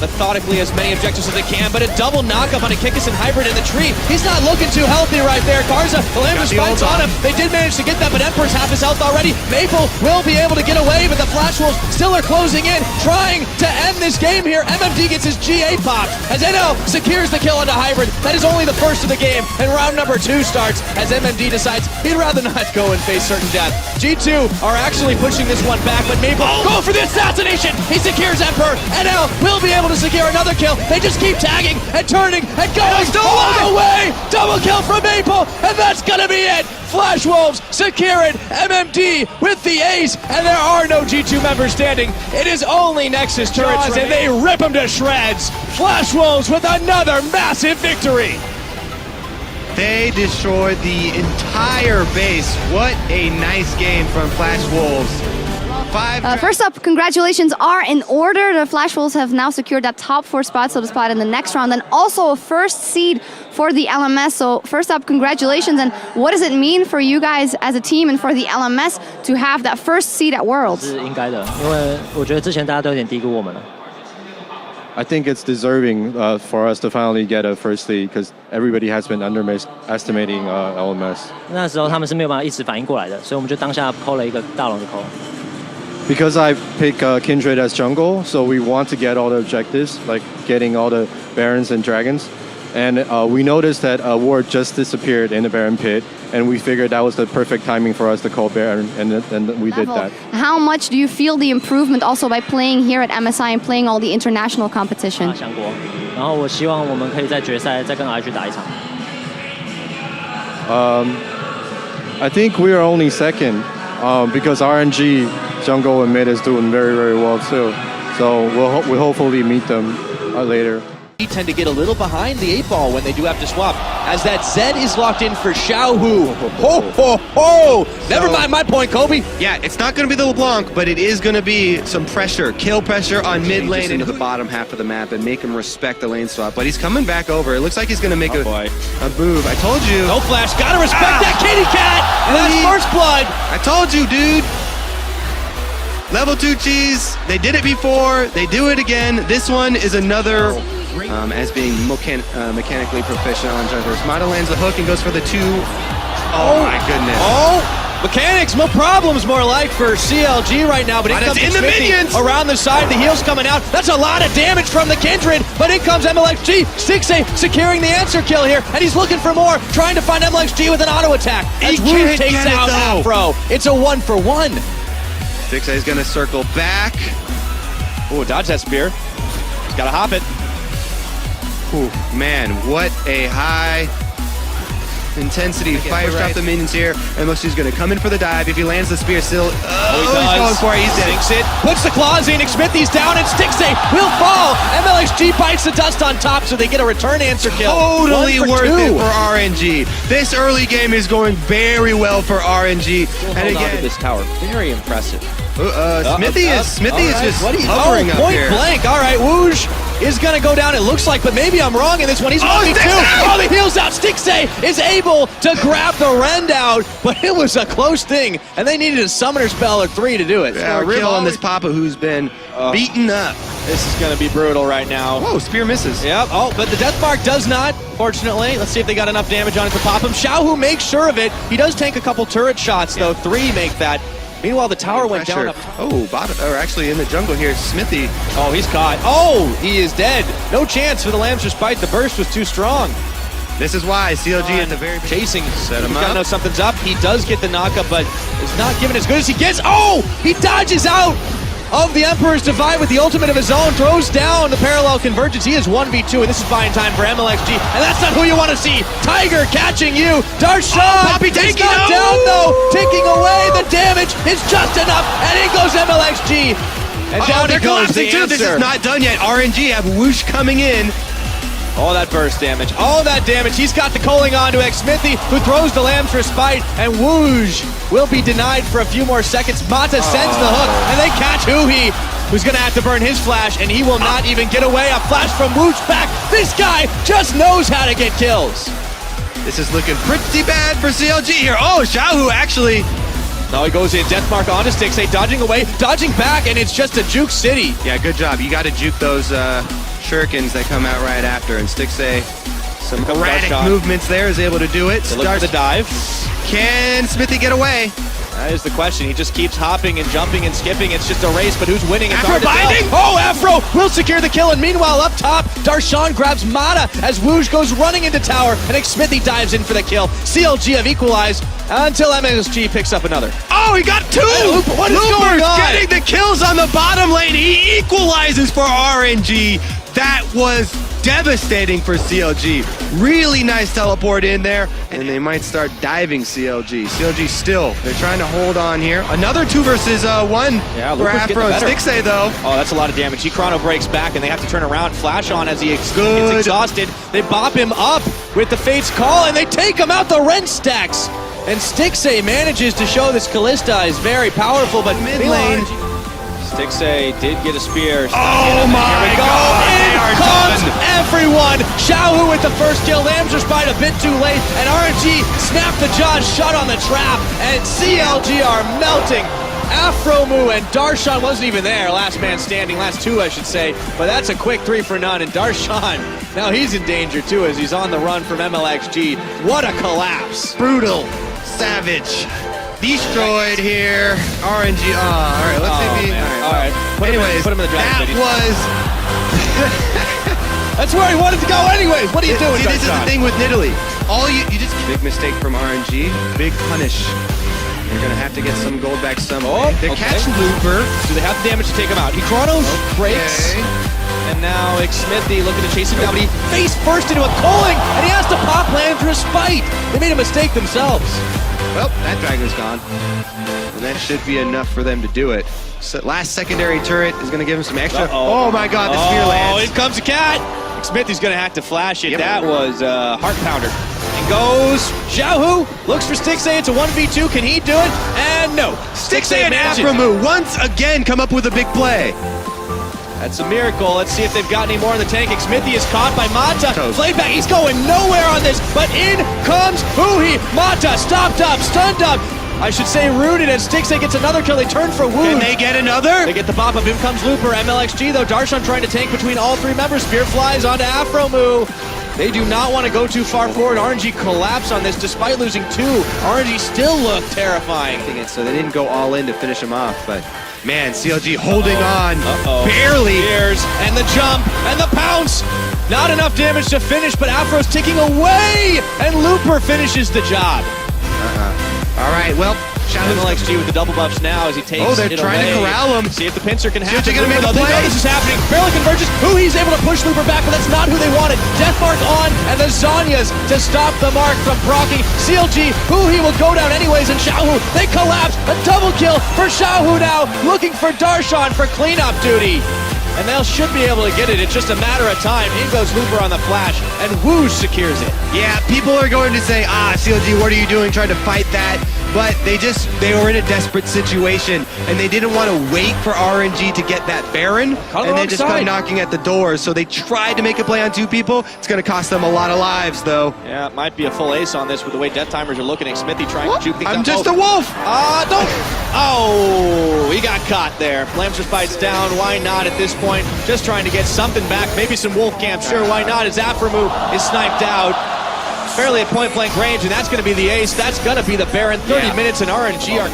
Methodically as many objectives as they can, but a double knockup on a Kikis and Hybrid in the tree. He's not looking too healthy right there. Karza, the Lamb's Respite's on him. They did manage to get that, but Emperor's half his health already. Maple will be able to get away, but the Flash Wolves still are closing in, trying to end this game here. MMD gets his GA popped as NL secures the kill onto Hybrid. That is only the first of the game, and round number 2 starts as MMD decides he'd rather not go and face certain death. G2 are actually pushing this one back, but Maple go for the assassination. He secures Emperor. NL will be able to secure another kill. They just keep tagging and turning and going all the way. Double kill from Maple, and that's gonna be it. Flash Wolves secure it. MMD with the ace, and there are no G2 members standing. It is only Nexus turrets, and they rip them to shreds. Flash Wolves with another massive victory. They destroyed the entire base. What a nice game from Flash Wolves. First up, congratulations are in order. The Flash Wolves have now secured that top 4 spot, so the spot in the next round, and also a first seed for the LMS. So first up, congratulations. And what does it mean for you guys as a team and for the LMS to have that first seed at Worlds? 是应该的，因为我觉得之前大家都有点低估我们了。I think it's deserving for us to finally get a first seed because everybody has been underestimating LMS. 那时候他们是没有办法一时反应过来的，所以我们就当下抠了一个大龙的抠。Because I pick Kindred as jungle, so we want to get all the objectives, like getting all the Barons and Dragons. And we noticed that Ward just disappeared in the Baron pit, and we figured that was the perfect timing for us to call Baron, and we did that. How much do you feel the improvement also by playing here at MSI and playing all the international competition? 想过，然后我希望我们可以在决赛再跟 RG 打一场。I think we are only second because RNG jungle and mid is doing very, very well too. So we'll hopefully meet them later. We tend to get a little behind the 8-ball when they do have to swap, as that Zed is locked in for Xiaohu. Ho, ho, ho! Never mind my point, Kobe. Yeah, it's not going to be the LeBlanc, but it is going to be some pressure, kill pressure on mid lane into the bottom half of the map and make him respect the lane swap. But he's coming back over. It looks like he's going to make a move. I told you. No flash. Gotta respect that kitty cat. And that's first blood. I told you, dude. Level 2 cheese. They did it before. They do it again. This one is another. As being mechanically proficient on junglers. Mata lands the hook and goes for the 2. Oh my goodness. Oh! Mechanics, no problems more like for CLG right now, but it comes in the minions around the side, the heal's coming out. That's a lot of damage from the Kindred, but in comes MLXG. 6A securing the answer kill here, and he's looking for more, trying to find MLXG with an auto attack. As Wu takes out Afro. It's a 1-for-1. 6A is gonna circle back. Oh, dodge that spear. He's gotta hop it. Ooh, man, what a high intensity fight. Drop the minions here. MLXG's gonna come in for the dive. If he lands the spear still, he's going for it. He's dead. Sinks it, puts the claws in, Xmithy's down, and Stixay will fall. MLXG bites the dust on top, so they get a return answer kill. Totally worth it for RNG. This early game is going very well for RNG. And again, this tower, very impressive. Smithy is just hovering up point here. Blank. All right, Wooge is gonna go down, it looks like, but maybe I'm wrong in this one. He's 1v2. Oh, the heal's out. Stixay is able to grab the rend out, but it was a close thing, and they needed a summoner spell or 3 to do it. Yeah, we're killing this Papa who's been beaten up. This is gonna be brutal right now. Whoa, spear misses. Yep. Oh, but the death mark does not, fortunately. Let's see if they got enough damage on it to pop him. Xiaohu makes sure of it. He does tank a couple turret shots, though. 3 make that. Meanwhile, the tower went down. Oh, bottom, or actually in the jungle here, Smithy. Oh, he's caught. Oh, he is dead. No chance for the Lamb's Respite. The burst was too strong. This is why CLG at the very chasing. Set him He's up. gotta know something's up. He does get the knockup, but is not giving as good as he gets. Oh, he dodges out. of the Emperor's Divide with the ultimate of his own, throws down the parallel convergence. He is 1v2, and this is buying time for MLXG, and that's not who you want to see. Tiger catching you. Darshan is not down, though. Taking away the damage is just enough, and in goes MLXG. And down they're goes collapsing the too. answer. This is not done yet. RNG have Whoosh coming in. All that burst damage, all that damage. He's got the calling on to Xmithy, who throws the Lambs for spite, and Whoosh will be denied for a few more seconds. Mata sends the hook, and they catch Huhi, who's gonna have to burn his flash, and he will not even get away. A flash from Whoosh back. This guy just knows how to get kills. This is looking pretty bad for CLG here. Oh, Xiaohu actually. Now he goes in, death mark onto Stixay, dodging away, dodging back, and it's just a juke city. Yeah, good job. You got to juke those shurikens that come out right after, and Stixay, some erratic movements there, is able to do it. Look for the dive. Can Smithy get away? That is the question. He just keeps hopping and jumping and skipping. It's just a race, but who's winning? It's Afro hard to binding? tell. Oh, Afro will secure the kill, and meanwhile up top, Darshan grabs Mata as Whoosh goes running into tower, and Xmithy dives in for the kill. CLG have equalized until MSG picks up another. Oh, he got two! What is going on? Getting the kills on the bottom lane. He equalizes for RNG. That was devastating for CLG. Really nice teleport in there, and they might start diving CLG. CLG still, they're trying to hold on here. Another 2 versus 1 for Afro and Stixay, though. Oh, that's a lot of damage. He chrono breaks back, and they have to turn around. Flash on as he gets exhausted. They bop him up with the Fate's Call, and they take him out the Rent Stacks. And Stixay manages to show this Callista is very powerful, but mid lane. Stixay did get a spear. Oh my God! In comes everyone! Xiaohu with the first kill. Lambs are spied a bit too late, and RNG snapped the jaws shut on the trap, and CLG are melting. Afromu and Darshan wasn't even there. Last man standing, last 2 I should say, but that's a quick 3 for none, and Darshan, now he's in danger too as he's on the run from MLXG. What a collapse. Brutal. Savage. Destroyed here. RNG. All right, let's see. All right. Anyways, put him in the dragon. that was. That's where he wanted to go anyways. What are you doing, See, this is the thing with Nidalee. All you just big mistake from RNG, big punish. You're gonna have to get some gold back some way. They're catching Looper. Do they have the damage to take him out? He chronos breaks. And now Xmithy looking to chase him down, but he face first into a calling, and he has to pop land for a spite. They made a mistake themselves. Well, that dragon's gone. And that should be enough for them to do it. So last secondary turret is going to give him some extra. Oh my God, the spear lands. Oh, in comes the cat. Xmithy's going to have to flash it. Yep. That was a heart pounder. And goes Xiaohu, looks for Stixay. It's a 1v2. Can he do it? And no. Stixay and Afromu once again come up with a big play. That's a miracle. Let's see if they've got any more in the tank. Xmithy is caught by Mata. Flayback, he's going nowhere on this, but in comes Huhi. Mata stopped up, stunned up. I should say rooted, and Stixay gets another kill. They turn for Woo. Can they get another? They get the bop up. In comes Looper. MLXG, though. Darshan trying to tank between all 3 members. Spear flies onto Afromu. They do not want to go too far forward. RNG collapse on this despite losing 2. RNG still look terrifying. So they didn't go all in to finish him off, but man, CLG holding on. Barely. And the jump and the pounce. Not enough damage to finish, but Afro's ticking away, and Looper finishes the job. All right, well, MLXG with the double buffs now as he takes it away. Oh, they're trying to corral him. See if the pincer can have it. They know this is happening. Barely converges. He's able to push Looper back, but that's not who they wanted. Death Mark on, and the Zanyas to stop the mark from proccing. CLG, he will go down anyways, and Xiaohu, they collapse. A double kill for Xiaohu now, looking for Darshan for cleanup duty. And they should be able to get it. It's just a matter of time. In goes Looper on the flash, and Woo secures it. Yeah, people are going to say, CLG, what are you doing trying to fight that? But they were in a desperate situation, and they didn't want to wait for RNG to get that Baron, and then just come knocking at the doors. So they tried to make a play on 2 people. It's going to cost them a lot of lives, though. Yeah, it might be a full ace on this with the way Death Timers are looking at Xmithy trying to juke things I'm just a wolf! Don't! Oh, he got caught there. Lamster Spite's down. Why not at this point? Just trying to get something back. Maybe some wolf camp. Sure, why not? As Afromu is sniped out. Fairly at point-blank range, and that's going to be the ace. That's going to be the Baron. 30 minutes, and RNG are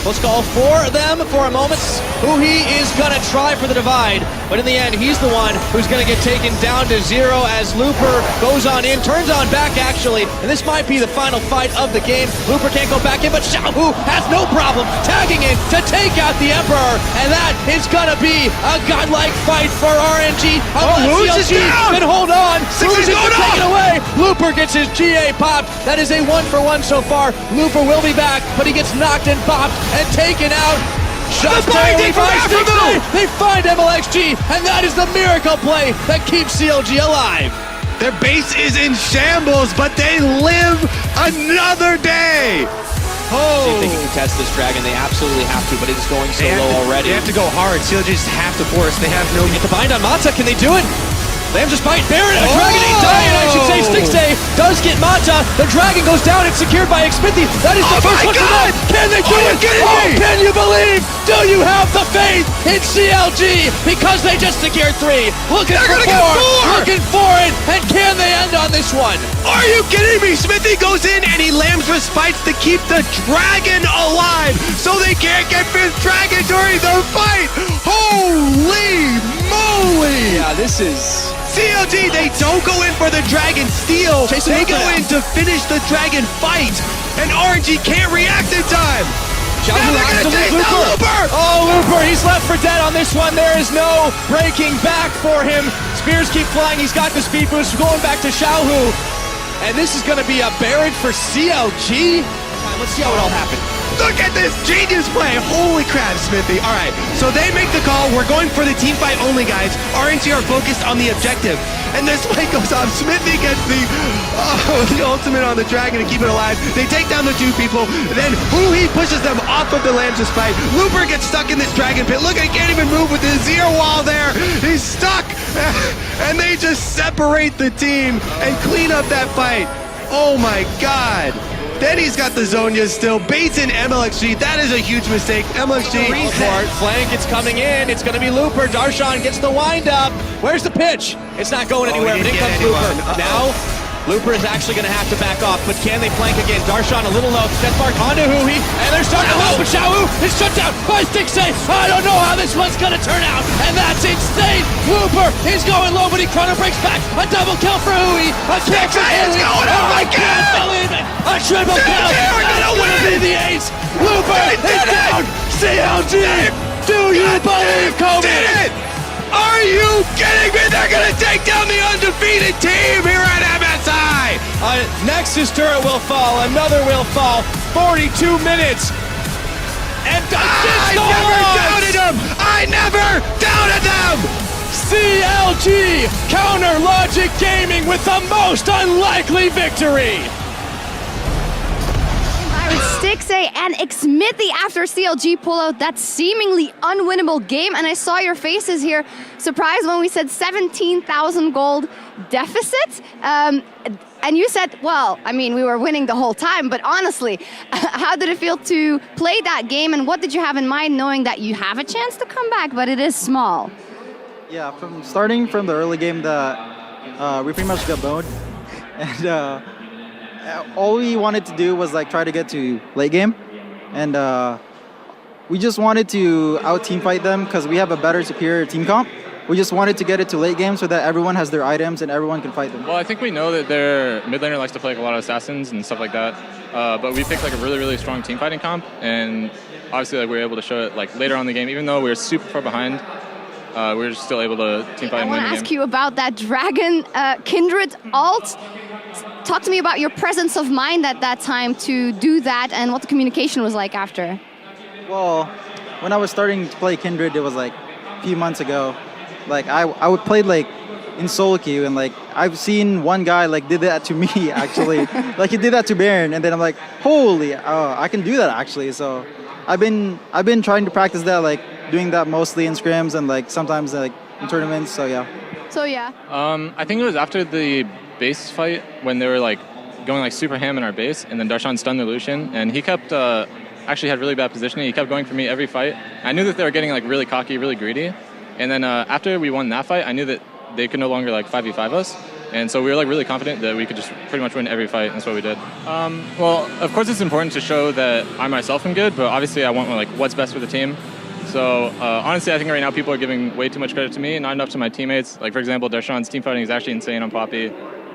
Close call for them for a moment. Huhi is gonna try for the divide, but in the end, he's the one who's gonna get taken down to 0 as Looper goes on in, turns on back actually, and this might be the final fight of the game. Looper can't go back in, but Xiaohu has no problem tagging in to take out the Emperor, and that is gonna be a godlike fight for RNG. Rouge is down! Can hold on. Rouge is going taken away. Looper gets his GA popped. That is a 1-for-1 so far. Looper will be back, but he gets knocked and popped and taken out. Just they find MLXG, and that is the miracle play that keeps CLG alive. Their base is in shambles, but they live another day. Oh. See if they can contest this dragon. They absolutely have to, but it is going so low already. They have to go hard. CLG just have to force. They have no... Get the bind on Mata. Can they do it? Lambs just bite Baron, a dragon ain't dying, I should say. Stixay does get Mata. The dragon goes down, it's secured by Xmithy. That is the first one for them. Can they do it? Can you believe? Do you have the faith in CLG? Because they just secured 3. Looking for 4. Looking for it. And can they end on this one? Are you kidding me? Smithy goes in and he lambs with spikes to keep the dragon alive so they can't get 5th dragon during the fight. Holy moly! Yeah, this is... CLG, they don't go in for the dragon steal. They go in to finish the dragon fight. And RNG can't react in time. Now they're gonna take down Looper! Oh, Looper, he's left for dead on this one. There is no breaking back for him. Spears keep flying. He's got the speed boost going back to Xiaohu. And this is gonna be a Baron for CLG. Let's see how it all happened. Look at this genius play! Holy crap, Smithy. All right, so they make the call. We're going for the team fight only, guys. RNG are focused on the objective. And this fight goes off. Smithy gets the ultimate on the dragon to keep it alive. They take down the 2 people. Then Huhi pushes them off of the Lambs' fight. Looper gets stuck in this dragon pit. Look, he can't even move with the 0 wall there. He's stuck. And they just separate the team and clean up that fight. Oh my God. Then he's got the Zhonya still. Baits in MLXG. That is a huge mistake. MLXG. Flank, it's coming in. It's going to be Looper. Darshan gets the wind up. Where's the pitch? It's not going anywhere, but in comes Looper. Now, Looper is actually going to have to back off, but can they flank again? Darshan a little low. Step mark onto Huhi, and they're starting to help, but Xiaohu is shut down by Stixay. I don't know how this one's going to turn out, and that's insane. Looper is going low, but he chrono breaks back. A double kill for Huhi. A kill for Huhi. Oh my God! Believe it. A triple kill. That's going to be the ace. Looper is down. CLG. Do you believe, Kobe? Did it! Are you kidding me? They're going to take down the undefeated team here at MSI! Nexus turret will fall. Another will fall. 42 minutes. And I never doubted them! I never doubted them! CLG Counter Logic Gaming with the most unlikely victory. Stixay and Xmithy after CLG pull out that seemingly unwinnable game. And I saw your faces here surprised when we said 17,000 gold deficit. And you said, well, I mean, we were winning the whole time, but honestly, how did it feel to play that game, and what did you have in mind knowing that you have a chance to come back, but it is small? Yeah, starting from the early game, we pretty much got boned. And all we wanted to do was like try to get to late game, and we just wanted to out-team fight them because we have a better, superior team comp. We just wanted to get it to late game so that everyone has their items and everyone can fight them. Well, I think we know that their mid laner likes to play like a lot of assassins and stuff like that, but we picked like a really, really strong team fighting comp, and obviously like we were able to show it like later on in the game, even though we were super far behind. We were still able to team fight and win the game. I want to ask you about that Dragon Kindred ult. Talk to me about your presence of mind at that time to do that and what the communication was like after. Well, when I was starting to play Kindred, it was like a few months ago. Like I would play like in solo queue, and like I've seen one guy like did that to me actually. Like he did that to Baron, and then I'm like, holy, I can do that actually. So I've been trying to practice that, like doing that mostly in scrims and like sometimes like in tournaments. So yeah. I think it was after the base fight when they were like going like super ham in our base, and then Darshan stunned the Lucian, and he kept actually had really bad positioning. He kept going for me every fight. I knew that they were getting like really cocky, really greedy, and then after we won that fight, I knew that they could no longer like 5v5 us, And so we were like really confident that we could just pretty much win every fight, and that's what we did. Well, of course it's important to show that I myself am good, but obviously I want like what's best for the team. So honestly, I think right now people are giving way too much credit to me, not enough to my teammates. Like for example, Darshan's team fighting is actually insane on Poppy.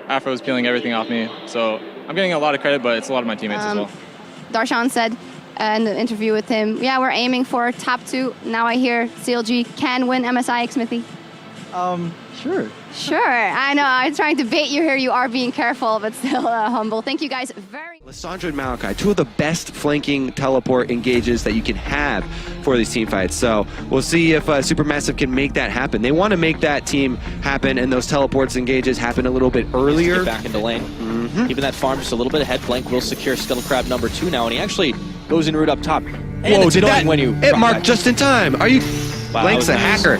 Afro's peeling everything off me. So I'm getting a lot of credit, but it's a lot of my teammates as well. Darshan said in the interview with him, yeah, we're aiming for top 2. Now I hear CLG can win MSI, Smithy. Sure. Sure, I know, I'm trying to bait you here. You are being careful, but still humble. Thank you guys very much. Lissandra and Malachi, 2 of the best flanking teleport engages that you can have for these team fights. So we'll see if Supermassive can make that happen. They want to make that team happen and those teleports engages happen a little bit earlier. Get back into lane. Keeping that farm just a little bit ahead. Blank will secure Scuttle Crab number 2 now, and he actually goes in route up top. And whoa, it's did that? when you it marked just in time. Are you? Wow, Blank's a hacker.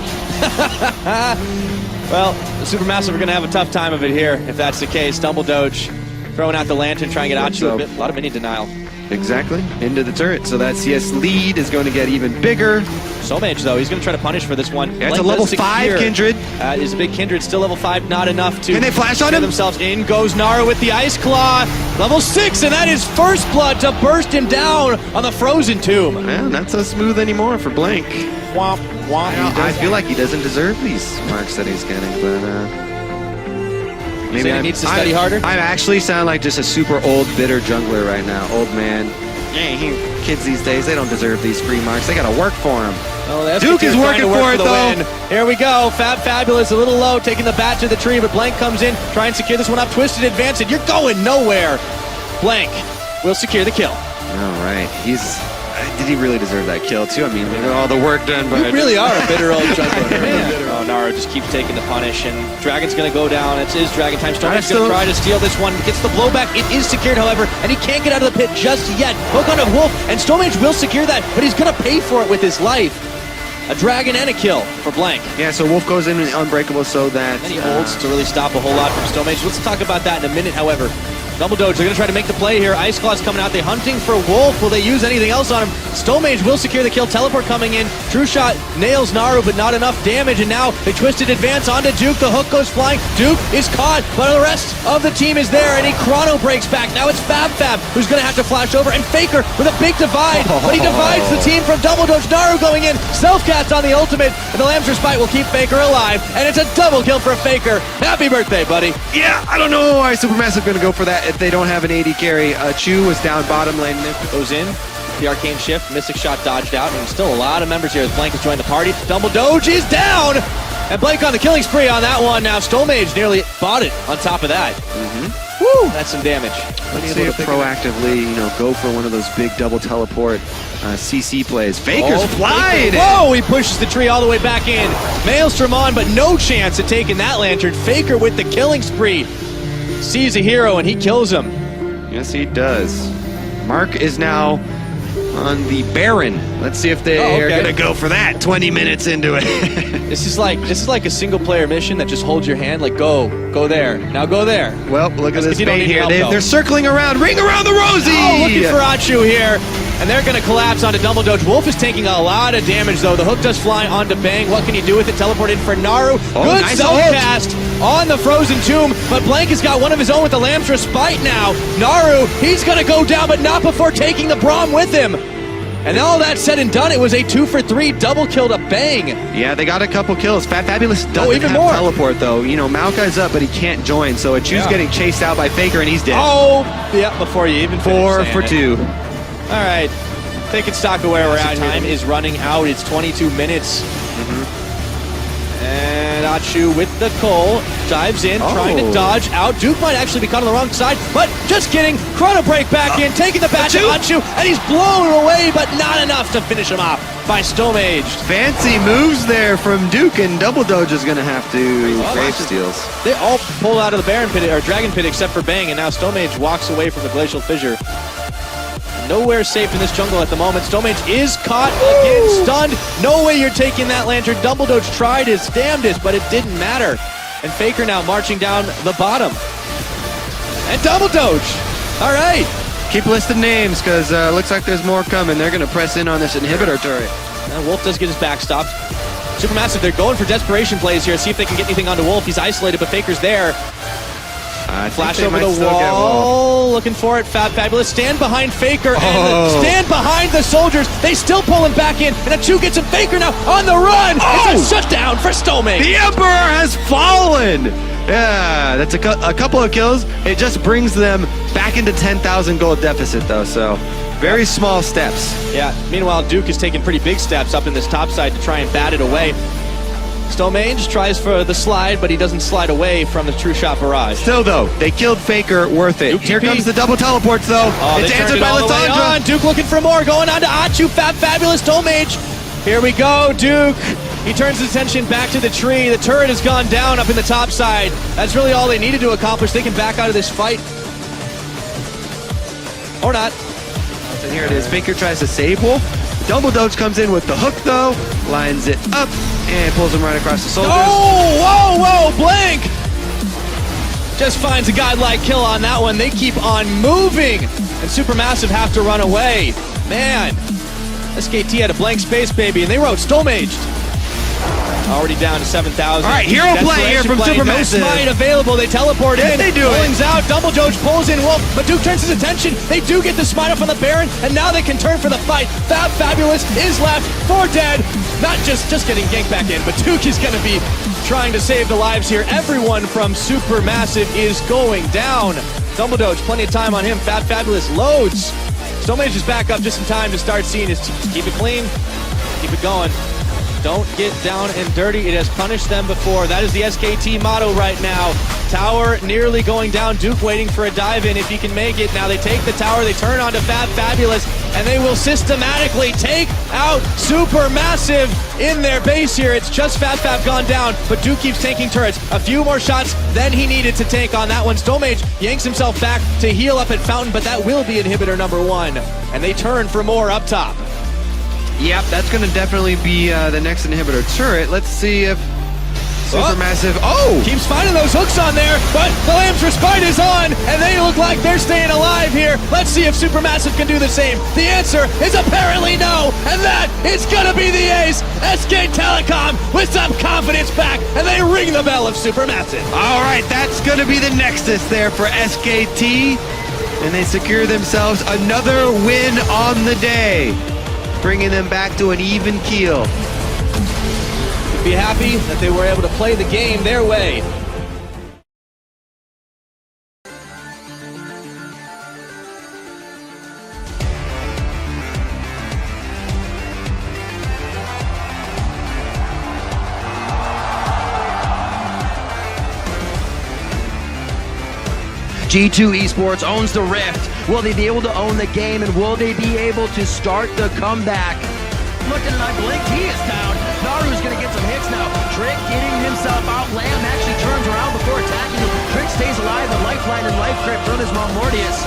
Well, the Supermassive are going to have a tough time of it here if that's the case. Double Doge throwing out the lantern, trying to get out you a bit. A lot of minion denial. Exactly. Into the turret. So that CS lead is going to get even bigger. Soulmage, though, he's going to try to punish for this one. Yeah, it's a level 5 Kindred. Is a big Kindred. Still level 5, not enough to... Can they flash on him? Themselves in goes Naru with the Ice Claw. Level 6, and that is first blood to burst him down on the Frozen Tomb. Man, not so smooth anymore for Blank. Womp, womp. I feel like he doesn't deserve these marks that he's getting, but... maybe he needs to study harder? I actually sound like just a super old, bitter jungler right now. Old man. Yeah, kids these days, they don't deserve these free marks. They gotta work for them. Oh, Duke is working for it, though. Win. Here we go. Fabulous, a little low, taking the bat to the tree, but Blank comes in, try and secure this one up. Twisted advance, and you're going nowhere. Blank will secure the kill. All right. Did he really deserve that kill, too? I mean, all the work done by... You really are a bitter old jungler. Oh, Naru just keeps taking the punish, and Dragon's going to go down. It is Dragon time. Storm's going to try to steal this one. Gets the blowback. It is secured, however, and he can't get out of the pit just yet. Hook on a Wolf, and Stormage will secure that, but he's going to pay for it with his life. A Dragon and a kill for Blank. Yeah, so Wolf goes in unbreakable so that... And he holds to really stop a whole lot from Stormage. Let's talk about that in a minute, however. Double Doge, they're going to try to make the play here. Ice Claw's coming out. They're hunting for Wolf. Will they use anything else on him? Stowmage will secure the kill. Teleport coming in. True Shot nails Naru, but not enough damage. And now they twisted advance onto Duke. The hook goes flying. Duke is caught, but the rest of the team is there, and he chrono breaks back. Now it's Fab who's going to have to flash over, and Faker with a big divide, but he divides the team from Double Doge. Naru going in. Self-cast on the ultimate, and the Lamb's Respite will keep Faker alive, and it's a double kill for Faker. Happy birthday, buddy. Yeah, I don't know why Supermassive going to go for that if they don't have an AD carry. Chu was down bottom lane. Goes in. The arcane shift. Mystic shot dodged out. And still a lot of members here as Blank has joined the party. Double Doge is down! And Blank on the killing spree on that one. Now Stowmage nearly bought it on top of that. Woo! That's some damage. Let's see if proactively, go for one of those big double teleport CC plays. Faker's flying! Whoa! He pushes the tree all the way back in. Maelstrom on, but no chance at taking that lantern. Faker with the killing spree. Sees a hero and he kills him. Yes, he does. Mark is now on the Baron. Let's see if they are going to go for that 20 minutes into it. This is like a single player mission that just holds your hand, like go there, now go there. Well, look at this bait here. They're circling around, ring around the rosy! Oh, looking for Achu here. And they're going to collapse onto Double Doge. Wolf is taking a lot of damage, though. The hook does fly onto Bang. What can he do with it? Teleport in for Naru. Good nice self-cast on the Frozen Tomb, but Blank has got one of his own with the Lamb's Respite now. Naru, he's going to go down, but not before taking the Braum with him. And all that said and done, it was a 2-for-3 double kill to Bang. Yeah, they got a couple kills. Fabulous doesn't have teleport, though. Maokai's up, but he can't join, so Achu's getting chased out by Faker, and he's dead. Oh, yeah, before you even finish 4 for 2. All right, taking stock of where we're at. Time is running out. It's 22 minutes. And Achu with the Cole dives in, trying to dodge out. Duke might actually be caught on the wrong side, but just kidding. Chrono break back in, taking the bat to Achu, and he's blown away, but not enough to finish him off by Stowmage. Fancy moves there from Duke, and Double Doge is going to have to grave steals. They all pull out of the Baron pit or Dragon pit except for Bang, and now Stowmage walks away from the Glacial Fissure. Nowhere safe in this jungle at the moment. Stowmage is caught again, stunned. No way you're taking that lantern. Double Doge tried his damnedest, but it didn't matter. And Faker now marching down the bottom. And Double Doge. All right. Keep listing names, because looks like there's more coming. They're going to press in on this inhibitor turret. And Wolf does get his back stopped. Supermassive, they're going for desperation plays here. See if they can get anything onto Wolf. He's isolated, but Faker's there. Flash over the wall, looking for it. Fabulous. Stand behind Faker and stand behind the soldiers. They still pull him back in, and a 2 gets him. Faker now on the run. It's a shutdown for Stomage. The Emperor has fallen. Yeah, that's a couple of kills. It just brings them back into 10,000 gold deficit, though. So very small steps. Yeah. Meanwhile, Duke is taking pretty big steps up in this top side to try and bat it away. Stomage tries for the slide, but he doesn't slide away from the true shot barrage. Still, though, they killed Faker. Worth it. Duke Here TP. comes the double teleports, though. It's answered by Lysandra. Duke looking for more. Going on to Achu. Fabulous Stomage. Here we go, Duke. He turns his attention back to the tree. The turret has gone down up in the top side. That's really all they needed to accomplish. They can back out of this fight. Or not. And here it is. Faker tries to save Wolf. Double Doge comes in with the hook, though. Lines it up and pulls him right across the soldiers. Oh, whoa, Blank! Just finds a godlike kill on that one. They keep on moving. And Supermassive have to run away. Man, SKT had a blank space, baby, and they wrote Stomaged. Already down to 7,000. All right, hero play here from Supermassive. No smite available. They teleport in. They do Pulling's out. Double Doge pulls in Wolf, but Duke turns his attention. They do get the smite off on the Baron, and now they can turn for the fight. Fabulous is left for dead. Not just getting ganked back in, but Duke is going to be trying to save the lives here. Everyone from Supermassive is going down. Double Doge, plenty of time on him. Fabulous loads. Stomage is back up just in time to start seeing his keep it clean, keep it going. Don't get down and dirty. It has punished them before. That is the SKT motto right now. Tower nearly going down. Duke waiting for a dive in if he can make it. Now they take the tower. They turn onto Fabulous, and they will systematically take out Supermassive in their base here. It's just Fab gone down, but Duke keeps taking turrets. A few more shots than he needed to take on that one. Stomage yanks himself back to heal up at Fountain, but that will be inhibitor number 1. And they turn for more up top. Yep, that's going to definitely be the next inhibitor turret. Let's see if Supermassive... Keeps finding those hooks on there, but the Lamb's Respite is on, and they look like they're staying alive here. Let's see if Supermassive can do the same. The answer is apparently no, and that is going to be the ace. SK Telecom with some confidence back, and they ring the bell of Supermassive. All right, that's going to be the nexus there for SKT, and they secure themselves another win on the day, bringing them back to an even keel. Be happy that they were able to play the game their way. G2 Esports owns the Rift. Will they be able to own the game, and will they be able to start the comeback? Looking like Blink, he is down. Naru's gonna get some hits now. Trick getting himself out. Lamb actually turns around before attacking him. Trick stays alive with lifeline and life grip from his mom Mortius.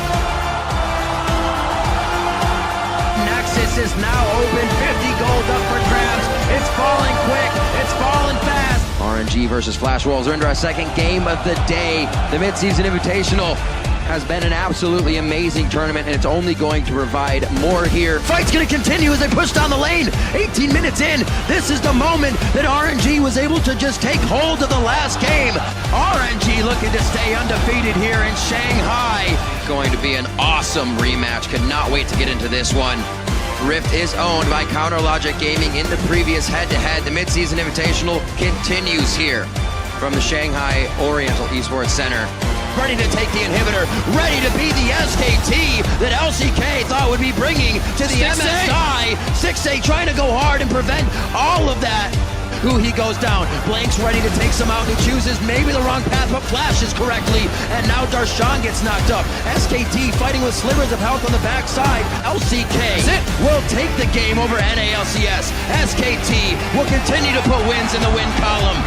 Nexus is now open. 50 gold up for grabs. It's falling quick. It's falling fast. RNG versus Flash Wolves are into our second game of the day. The Mid-Season Invitational has been an absolutely amazing tournament, and it's only going to provide more here. Fight's gonna continue as they push down the lane. 18 minutes in, this is the moment that RNG was able to just take hold of the last game. RNG looking to stay undefeated here in Shanghai. Going to be an awesome rematch. Could not wait to get into this one. Rift is owned by Counter Logic Gaming in the previous head-to-head. The Mid-Season Invitational continues here from the Shanghai Oriental Esports Center. Ready to take the inhibitor, ready to be the SKT that LCK thought would be bringing to the MSI. 6A trying to go hard and prevent all of that. Ooh, he goes down. Blank's ready to take some out. He chooses maybe the wrong path, but flashes correctly. And now Darshan gets knocked up. SKT fighting with slivers of health on the backside. LCK will take the game over NALCS. SKT will continue to put wins in the win column.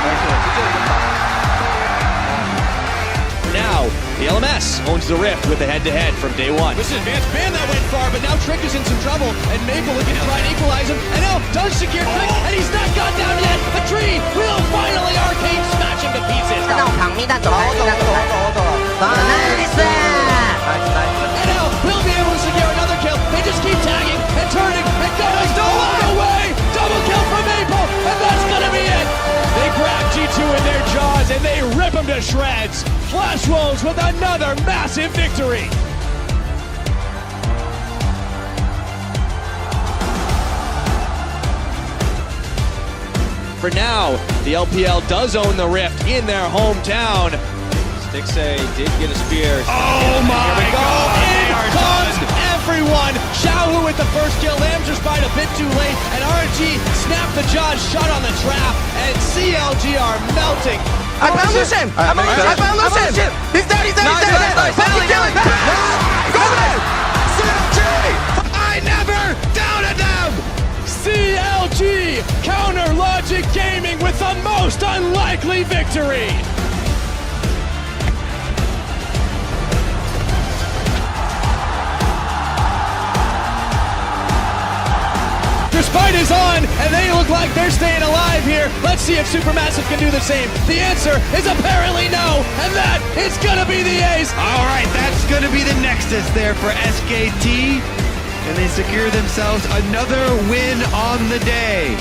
Now, the LMS owns the Rift with the head-to-head from day 1. This is advanced ban that went far, but now Trick is in some trouble, and Maple looking to try and equalize him, and now does secure Trick, and he's not gone down yet. The tree will finally arcade smash him to pieces. And now we'll be able to secure another kill. They just keep tagging and turning and going all the way. Double kill from Maple, and that's gonna be it. They grab G2 in their jaws and they rip him to shreds. Flash Flash Wolves with another massive victory. For now, the LPL does own the Rift in their hometown. Stixay did get a spear. Oh my God! In comes everyone! Xiaohu with the first kill. Lambs spied a bit too late, and RNG snapped the jaws shut on the trap, and CLG are melting. I found Lucian! I found Lucian! He's dead, he's dead, he's dead! Fucking kill him! Go ahead! CLG! I never doubted them! CLG! Counter Logic Gaming with the most unlikely victory! Their spite is on, and they look like they're staying alive here. Let's see if Supermassive can do the same. The answer is apparently no, and that is gonna be the ace. All right, that's gonna be the Nexus there for SKT, and they secure themselves another win on the day.